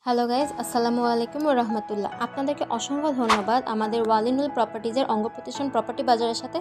Hello guys, আসসালামু আলাইকুম ওয়া রাহমাতুল্লাহ। আপনাদেরকে অসংখ্য ধন্যবাদ আমাদের ওয়ালিনুল প্রপার্টিজের অঙ্গ প্রতিষ্ঠান প্রপার্টি বাজারের সাথে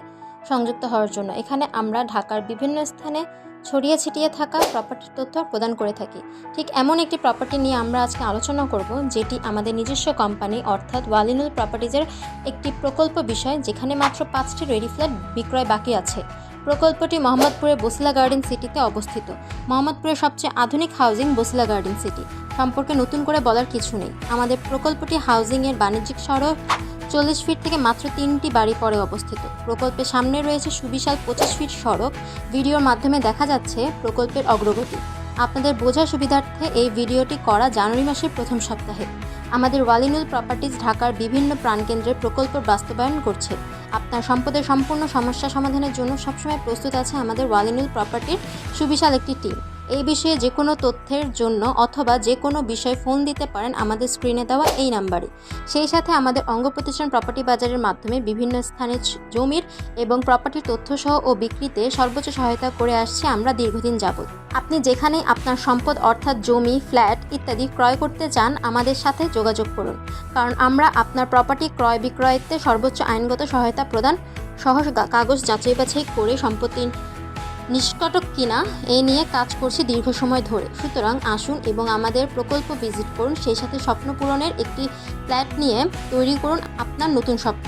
সংযুক্ত হওয়ার জন্য। এখানে আমরা ঢাকার বিভিন্ন স্থানে ছড়িয়ে ছিটিয়ে থাকা প্রপার্টির তথ্য প্রদান করে থাকি। ঠিক এমন একটি প্রপার্টি নিয়ে আমরা আজকে আলোচনা করব, যেটি আমাদের নিজস্ব কোম্পানি অর্থাৎ ওয়ালিনুল প্রপার্টিজের একটি প্রকল্প বিষয়, যেখানে মাত্র 5টি রেডি ফ্ল্যাট বিক্রয় বাকি আছে। প্রকল্পটি মোহাম্মদপুরের বসিলা গার্ডেন সিটিতে অবস্থিত। মোহাম্মদপুরের সবচেয়ে আধুনিক হাউজিং বসিলা গার্ডেন সিটি সম্পর্কে নতুন করে বলার কিছু নেই। আমাদের প্রকল্পটি হাউজিংয়ের বাণিজ্যিক সড়ক 40 ফিট থেকে মাত্র 3টি বাড়ি পরে অবস্থিত। প্রকল্পের সামনে রয়েছে সুবিশাল 25 ফিট সড়ক। ভিডিওর মাধ্যমে দেখা যাচ্ছে প্রকল্পের অগ্রগতি। আপনাদের বোঝার সুবিধার্থে এই ভিডিওটি করা জানুয়ারি মাসের প্রথম সপ্তাহে। আমাদের ওয়ালিনুল প্রপার্টিজ ঢাকার বিভিন্ন প্রাণকেন্দ্রে প্রকল্প বাস্তবায়ন করছে। আপনার সম্পদের সম্পূর্ণ সমস্যা সমাধানের জন্য সবসময় প্রস্তুত আছে আমাদের ওয়ালিনুল প্রপার্টির সুবিশাল একটি টিম। এই বিষয়ে যে কোনো তথ্যের জন্য অথবা যে কোনো বিষয়ে ফোন দিতে পারেন আমাদের স্ক্রিনে দেওয়া এই নাম্বারে। সেই সাথে আমাদের অঙ্গ প্রতিষ্ঠান প্রপার্টি বাজারের মাধ্যমে বিভিন্ন স্থানে জমির এবং প্রপার্টির তথ্যসহ ও বিক্রিতে সর্বোচ্চ সহায়তা করে আসছি আমরা দীর্ঘদিন যাবৎ। আপনি যেখানেই আপনার সম্পদ অর্থাৎ জমি, ফ্ল্যাট ইত্যাদি ক্রয় করতে চান, আমাদের সাথে যোগাযোগ করুন, কারণ আমরা আপনার প্রপার্টি ক্রয় বিক্রয়তে সর্বোচ্চ আইনগত সহায়তা প্রদান সহ কাগজ যাচাই বাছাই করে সম্পত্তি নিষ্কটক কিনা এ নিয়ে কাজ করছি দীর্ঘ সময় ধরে। সুতরাং আসুন এবং আমাদের প্রকল্প ভিজিট করুন, সেই সাথে স্বপ্ন পূরণের একটি ফ্ল্যাট নিয়ে তৈরি করুন আপনার নতুন স্বপ্ন।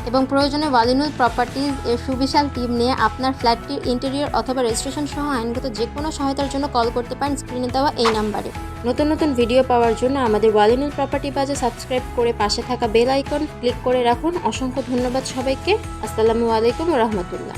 এবং প্রয়োজনে ওয়ালিনুল প্রপার্টিজ এর সুবিশাল টিম নিয়ে আপনার ফ্ল্যাটটির ইন্টেরিয়র অথবা রেজিস্ট্রেশন সহ আইনগত যে কোনো সহায়তার জন্য কল করতে পারেন স্ক্রিনে দেওয়া এই নাম্বারে। নতুন নতুন ভিডিও পাওয়ার জন্য আমাদের ওয়ালিনুল প্রপার্টি বাজার সাবস্ক্রাইব করে পাশে থাকা বেল আইকন ক্লিক করে রাখুন। অসংখ্য ধন্যবাদ সবাইকে। আসসালামু আলাইকুম ওয়া রাহমাতুল্লাহ।